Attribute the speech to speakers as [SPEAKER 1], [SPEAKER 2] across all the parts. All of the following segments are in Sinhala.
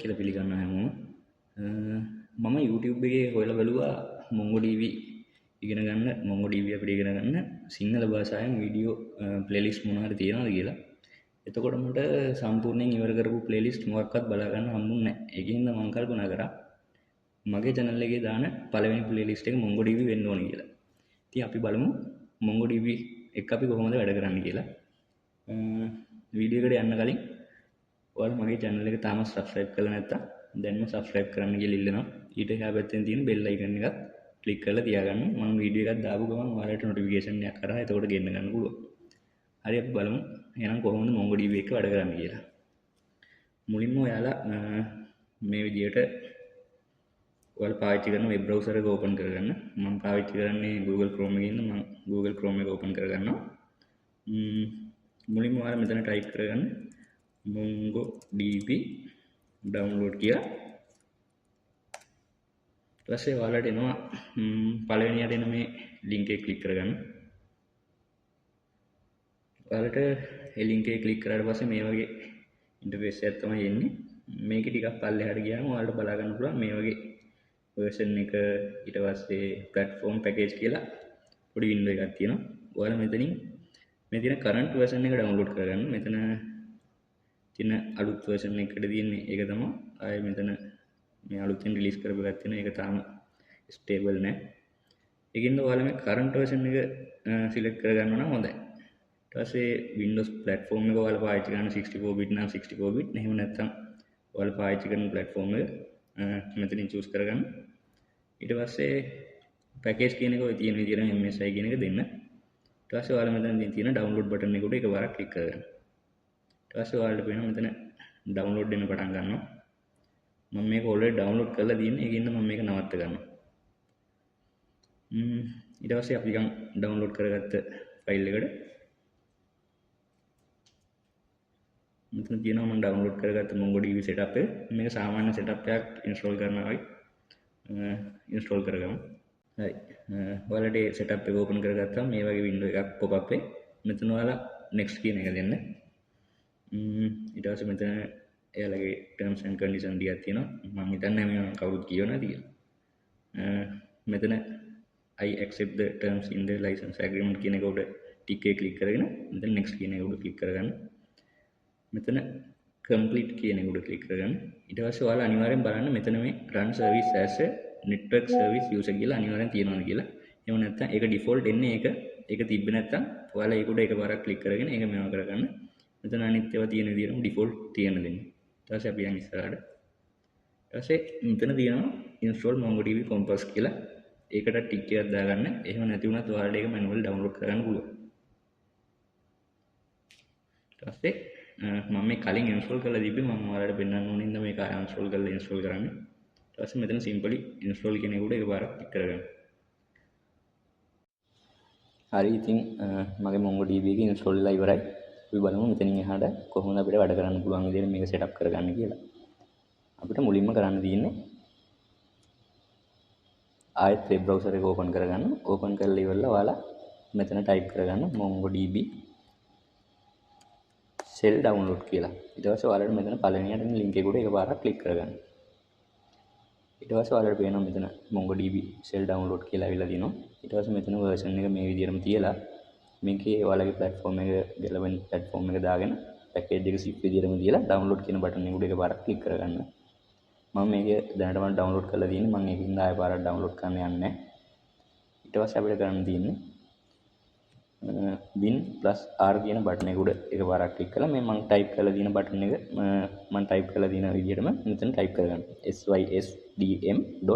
[SPEAKER 1] කියලා පිළිගන්නවා හැමෝම. මම YouTube එකේ හොයලා බලුවා MongoDB ඉගෙන ගන්න, MongoDB අපිට ඉගෙන ගන්න සිංහල භාෂාවෙන් වීඩියෝ ප්ලේලිස්ට් මොනවාරි තියෙනවද කියලා. එතකොට මට සම්පූර්ණයෙන් ඉවර කරපු ප්ලේලිස්ට් මොකක්වත් බලා ගන්න හම්බුන්නේ නැහැ. ඒකින්ද මම කල්පනා කරා මගේ channel එකේ දාන පළවෙනි ප්ලේලිස්ට් එක MongoDB වෙන්න ඕනේ කියලා. ඉතින් අපි බලමු MongoDB එක අපි කොහොමද වැඩ කරන්නේ කියලා. වීඩියෝ එකට යන්න කලින් ඔයාලා මගේ channel එක තාම subscribe කරලා නැත්නම් දැන්ම subscribe කරන්න කියලා ඉල්ලනවා. ඊට එහා පැත්තෙන් තියෙන bell icon එකත් click කරලා තියාගන්න. මම වීඩියෝ එකක් දාපු ගමන් ඔයාලට notification එකක් කරා එතකොට ගෙන්න ගන්න පුළුවන්. හරි අපි බලමු එහෙනම් කොහොමද MongoDB එක වැඩ කරන්නේ කියලා. මුලින්ම ඔයාලා මේ විදිහට ඔයාලා පාවිච්චි කරන web browser එක open කරගන්න. මම පාවිච්චි කරන්නේ Google Chrome එකේ ඉන්න මම Google Chrome එක open කරගන්නවා. මුලින්ම ඔයාලා මෙතන type කරගන්න MongoDB download කියලා. ඊට පස්සේ ඔයාලට එනවා පළවෙනියට එන මේ link එක click කරගන්න. ඔයාලට මේ link එක click කරාට පස්සේ මේ වගේ interface එකක් තමයි එන්නේ. මේක ටිකක් පල්ලෙහාට ගියාම ඔයාලට බලා ගන්න පුළුවන් මේ වගේ version එක ඊට පස්සේ platform package කියලා පොඩි window එකක් තියෙනවා. ඔයාලා මෙතනින් මේ තියෙන current version එක download කරගන්න. මෙතන තියෙන අලුත් version එකට තියෙන්නේ ඒක තමයි. ආයේ මෙතන මේ අලුතෙන් release කරපු එකක් තියෙනවා. ඒක තාම stable නැහැ. ඒකින්ද ඔයාලා මේ current version එක select කරගන්නවා නම් හොඳයි. ඊට පස්සේ Windows platform එක ඔයාලා පාවිච්චි කරන 64 bit නම් 64 bit. එහෙම නැත්නම් ඔයාලා පාවිච්චි කරන platform එක මෙතනින් choose කරගන්න. ඊට පස්සේ package කියන එක ඔය තියෙන විදිහට MSI කියන එක දෙන්න. ඊට පස්සේ ඔයාලා මෙතන තියෙන download button එකට එකපාරක් click කරගන්න. ඊට පස්සේ ඔයාලට පේනවා මෙතන download වෙන්න පටන් ගන්නවා. මම මේක already download කරලා තියෙන්නේ. ඒකින්ද මම මේක නවත්ත ගන්නවා. ඊට පස්සේ අපි නිකන් download කරගත්ත file එකට මෙතන තියෙනවා මම download කරගත්ත MongoDB setup එක. මේක සාමාන්‍ය setup එකක් install කරනවා වගේ install කරගමු. හරි. ඔයාලට ඒ setup එක open කරගත්තාම මේ වගේ window එකක් pop up වෙයි. මෙතන ඔයාලා next කියන එක දෙන්න. ඊට පස්සේ මෙතන එයාලගේ terms and conditions ටිකක් තියෙනවා. මම හිතන්නේ මේ කවුරුත් කියව නැති කියලා. මෙතන I accept the terms in the license agreement කියන එක උඩ tick එක click කරගෙන මෙතන next කියන එක උඩ click කරගන්න. මෙතන complete කියන එක උඩ click කරගන්න. ඊට පස්සේ ඔයාලා අනිවාර්යෙන් බලන්න මෙතන මේ run service as a network service user කියලා අනිවාර්යෙන් තියෙනවද කියලා. එහෙම නැත්නම් ඒක default එන්නේ ඒක තිබ්බ නැත්නම් ඔයාලා ඒක උඩ එකපාරක් click කරගෙන ඒක මේව කරගන්න. මෙතන අනිත් ඒවා තියෙන විදිහටම default තියෙන දෙන්න. ඊට පස්සේ අපි යන් ඉස්සරහට. ඊට පස්සේ මෙතන තියෙනවා install MongoDB Compass කියලා. ඒකට ටික් එකක් දාගන්න. එහෙම නැති වුණත් ඔයාලට ඒක manual download කරගන්න පුළුවන්. ඊට පස්සේ මම මේ කලින් install කරලා තිබ්බේ මම ඔයාලට පෙන්නන්න ඕන ඉඳන් මේක uninstall කරලා install කරන්න. ඊට පස්සේ මෙතන simply install කියන එක උඩ එකපාරක් ටික් කරගන්න. හරි ඉතින් මගේ MongoDB එක install වෙලා ඉවරයි. අපි බලමු මෙතනින් එහාට කොහොමද අපිට වැඩ කරන්න පුළුවන් විදිහට මේක setup කරගන්න කියලා. අපිට මුලින්ම කරන්න තියෙන්නේ ආයෙත් web browser එක open කරගන්න. open කරලා ඉවරලා ඔයාලා මෙතන type කරගන්න MongoDB shell download කියලා. ඊට පස්සේ ඔයාලට මෙතන පළවෙනියට එන link එක උඩ එකපාරක් click කරගන්න. ඊට පස්සේ ඔයාලට පේනවා මෙතන MongoDB shell download කියලා අවිලා දිනවා. ඊට පස්සේ මෙතන version එක මේ විදිහටම තියලා මේකේ ඔයාලගේ platform එක ගැලවෙන platform එක දාගෙන package එක zip විදිහටම තියලා download කියන button එක උඩ එකපාරක් click කරගන්න. මම මේක දැනටම download කරලා තියෙන්නේ. මම ඒකින්ද ආයෙ පාරක් download කරන්න යන්නේ නැහැ. ඊට පස්සේ අපිට කරන්න තියෙන්නේ bin plus r කියන button එක උඩ එකපාරක් click කරලා මේ මම type කරලා තියෙන button එක මම type කරලා තියෙන විදිහටම මෙතන type කරගන්න. sysdm.cpl.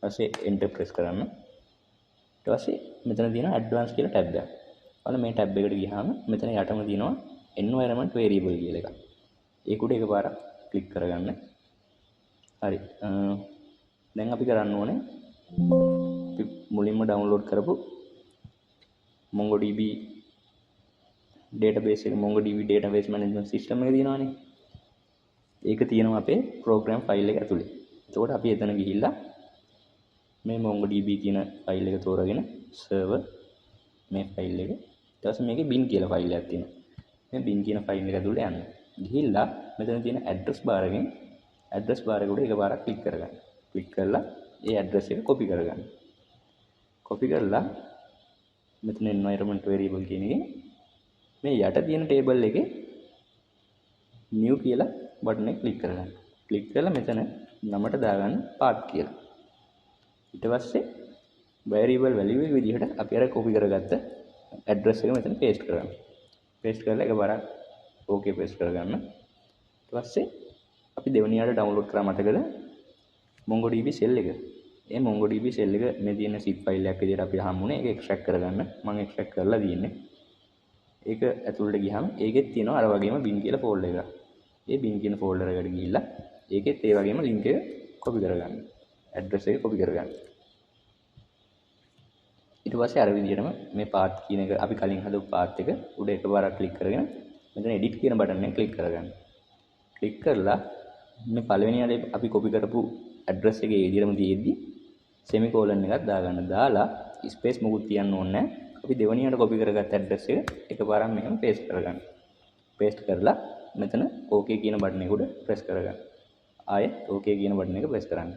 [SPEAKER 1] ඊපස්සේ enter press කරන්න. ඊට පස්සේ මෙතන තියෙන advanced කියලා tab එකක්. ඔයාලා මේ tab එකට ගියාම මෙතන යටම තියෙනවා environment variable කියලා එකක්. ඒක උඩ එකපාරක් click කරගන්න. හරි. දැන් අපි කරන්න ඕනේ මුලින්ම download කරපු MongoDB database එක MongoDB database management system එක තියෙනවානේ. ඒක තියෙනවා අපේ program file එක ඇතුලේ. එතකොට අපි එතන ගිහිල්ලා මේ MongoDB කියන file එක තෝරගෙන server මේ file එක ඊට පස්සේ මේකේ bin කියලා file එකක් තියෙනවා. මේ bin කියන file එක ඇතුලේ යන්න. ගිහිල්ලා මෙතන තියෙන address bar එකෙන් ඇඩ්‍රස් බාර් එක උඩ එකපාරක් ක්ලික් කරගන්න. ක්ලික් කරලා ඒ ඇඩ්‍රස් එක කොපි කරගන්න. කොපි කරලා මෙතන environment variable කියන එකේ මේ යට තියෙන ටේබල් එකේ new කියලා බටන් එක ක්ලික් කරගන්න. ක්ලික් කරලා මෙතන නමට දාගන්න path කියලා. ඊට පස්සේ variable value එක විදිහට අපි අර කොපි කරගත්ත ඇඩ්‍රස් එක මෙතන paste කරගන්න. paste කරලා එකපාරක් okay paste කරගන්න. ඊට පස්සේ අපි දෙවෙනියට ඩවුන්ලෝඩ් කරා මතකද MongoDB shell එක. මේ MongoDB shell එක මේ තියෙන zip file එකක් විදිහට අපි හම්බුනේ. ඒක extract කරගන්න. මම extract කරලා තියෙන්නේ. ඒක ඇතුළට ගියාම ඒකෙත් තියෙනවා අර වගේම bin කියලා folder එකක්. ඒ bin කියන folder එකට ගිහිල්ලා ඒකෙත් ඒ වගේම link එක copy කරගන්න. address එක copy කරගන්න. ඊට පස්සේ අර විදිහටම මේ path කියන එක අපි කලින් හදපු path එක උඩ එකපාරක් click කරගෙන මෙතන edit කියන බටන් එක click කරගන්න. click කරලා මේ පළවෙනි අර අපි copy කරපු address එකේ ඒ විදිහටම තියෙද්දි semicolon එකක් දාගන්න. දාලා space මොකුත් තියන්න ඕනේ නැහැ. අපි දෙවෙනියට copy කරගත්ත address එක එකපාරක් මෙහෙම paste කරගන්න. paste කරලා මෙතන okay කියන බටන් එක උඩ press කරගන්න. ආයෙත් okay කියන බටන් එක press කරන්න.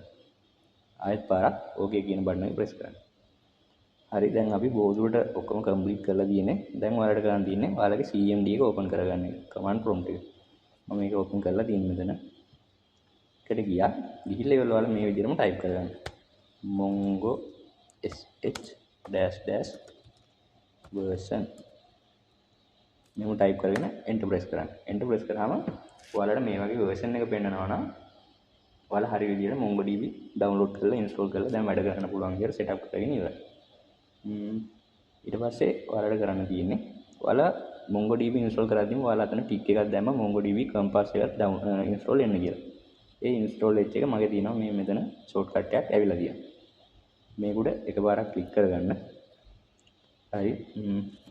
[SPEAKER 1] ආයෙත් පාරක් okay කියන බටන් එක press කරන්න. හරි දැන් අපි බෝධුවට ඔක්කොම කම්ප්ලීට් කරලා තියෙන්නේ. දැන් ඔයාලට කරන්න තියෙන්නේ ඔයාලගේ CMD එක ඕපන් කරගන්න එක. command prompt එක. මම මේක ඕපන් කරලා තියෙන්නේ මෙතන. එකට ගියා. ගිහිල්ලා ඉවල ඔයාලා මේ විදිහටම ටයිප් කරගන්න. mongo sh version මෙහෙම ටයිප් කරගෙන enter press කරන්න. enter press කරාම ඔයාලට මේ වගේ version එක පෙන්නනවා නම් ඔයාලා හරි විදිහට MongoDB download කරලා install කරලා දැන් වැඩ කරන්න පුළුවන් විදිහට setup කරගෙන ඉවරයි. ඊට පස්සේ ඔයාලට කරන්න තියෙන්නේ ඔයාලා MongoDB install කරද්දිම ඔයාලා අතන tick එකක් දැම්ම MongoDB compass එකක් install වෙන්න කියලා. ඒ install වෙච්ච එක මගේ තියෙනවා මේ මෙතන shortcut එකක් ඇවිල්ලා තියෙනවා. මේක උඩ එකපාරක් click කරගන්න. හරි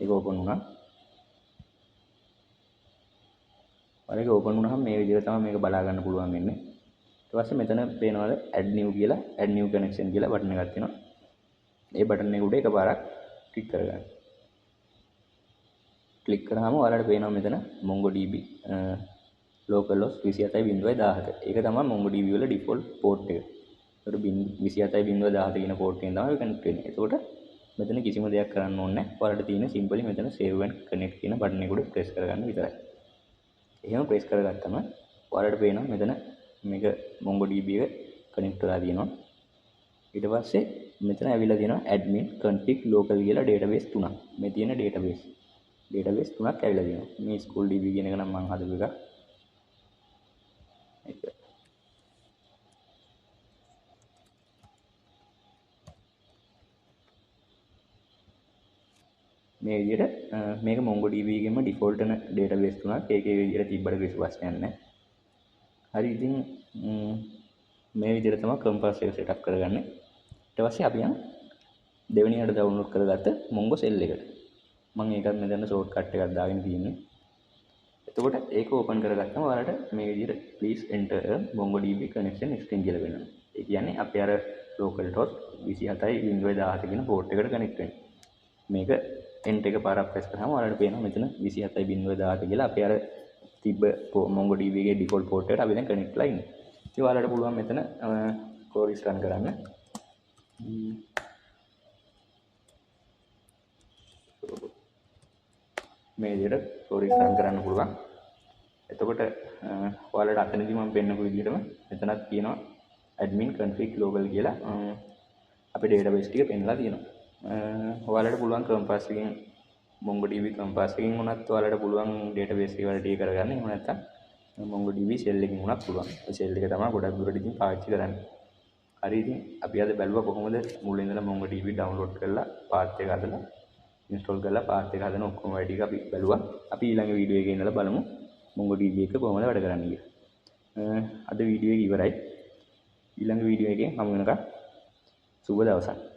[SPEAKER 1] ඒක open වුණා. ඔයාලගේ open වුණාම මේ විදිහට තමයි මේක බලා ගන්න පුළුවන් වෙන්නේ. ඊට පස්සේ මෙතන පේනවාද add new කියලා add new connection කියලා බටන් එකක් තියෙනවා. ඒ බටන් එක උඩ එකපාරක් ක්ලික් කරගන්න. ක්ලික් කරාම ඔයාලට පේනවා මෙතන MongoDB localhost 27.17. ඒක තමයි MongoDB වල default port එක. ඒකට 27.17 කියන port එකෙන් තමයි connect වෙන්නේ. එතකොට මෙතන කිසිම දෙයක් කරන්න ඕනේ නැහැ. ඔයාලට තියෙන simply මෙතන save and connect කියන බටන් එක උඩ press කරගන්න විතරයි. එහෙම press කරගත්තම ඔයාලට පේනවා මෙතන මේක MongoDB එක connect වෙලා තියෙනවා. ඊට පස්සේ මෙතන ඇවිල්ලා තියෙනවා admin config local කියලා database තුනක්. මේ තියෙන database තුනක් ඇවිල්ලා තියෙනවා. මේ school db කියන එක නම් මම හදපු එක. මේ විදිහට මේක MongoDB එකේම default වෙන database තුනක්. ඒකේ විදිහට තිබ්බට කිසි ප්‍රශ්නයක් නැහැ. හරි ඉතින් මේ විදිහට තමයි compass එක setup කරගන්නේ. ඊට පස්සේ අපි යන දෙවෙනියට download කරගත්ත Mongo shell එකට. මම ඒකත් මෙතන shortcut එකක් දාගෙන තියෙන්නේ. එතකොට ඒක open කරගත්තම ඔයාලට මේ විදිහට please enter a MongoDB connection string කියලා වෙනවා. ඒ කියන්නේ අපි අර localhost 27.17 කියන port එකට connect වෙන්නේ. මේක enter එක පාරක් press කරාම ඔයාලට පේනවා මෙතන 27.17 කියලා අපි අර තිබ්බ MongoDB එකේ default port එකට අපි දැන් connect වෙලා ඉන්නේ. ඉතින් ඔයාලට පුළුවන් මෙතන queries run කරන්න. මේ විදිහට queries run කරන්න පුළුවන්. එතකොට ඔයාලට අතනදී මම පෙන්නපු විදිහටම මෙතනත් කියනවා admin config local කියලා අපේ database ටික පෙන්නලා තියෙනවා. ඔයාලට පුළුවන් compass එකෙන් MongoDB compass එකෙන් උනත් ඔයාලට පුළුවන් database එක වලට ඒක කරගන්න. එහෙම නැත්නම් MongoDB shell එකකින් උනත් පුළුවන්. ඒ shell එක තමයි ගොඩක් දුරට ඉතින් පාවිච්චි කරන්නේ. හරි ඉතින් අපි අද බැලුවා කොහොමද මුලින් ඉඳලා MongoDB download කරලා path එක හදලා install කරලා path එක හදන ඔක්කොම වැඩ ටික අපි බැලුවා. අපි ඊළඟ වීඩියෝ එකේ ඉඳලා බලමු MongoDB එක කොහොමද වැඩ කරන්නේ කියලා. අද වීඩියෝ එක ඉවරයි. ඊළඟ වීඩියෝ එකෙන් හමු වෙනකම් සුබ දවසක්.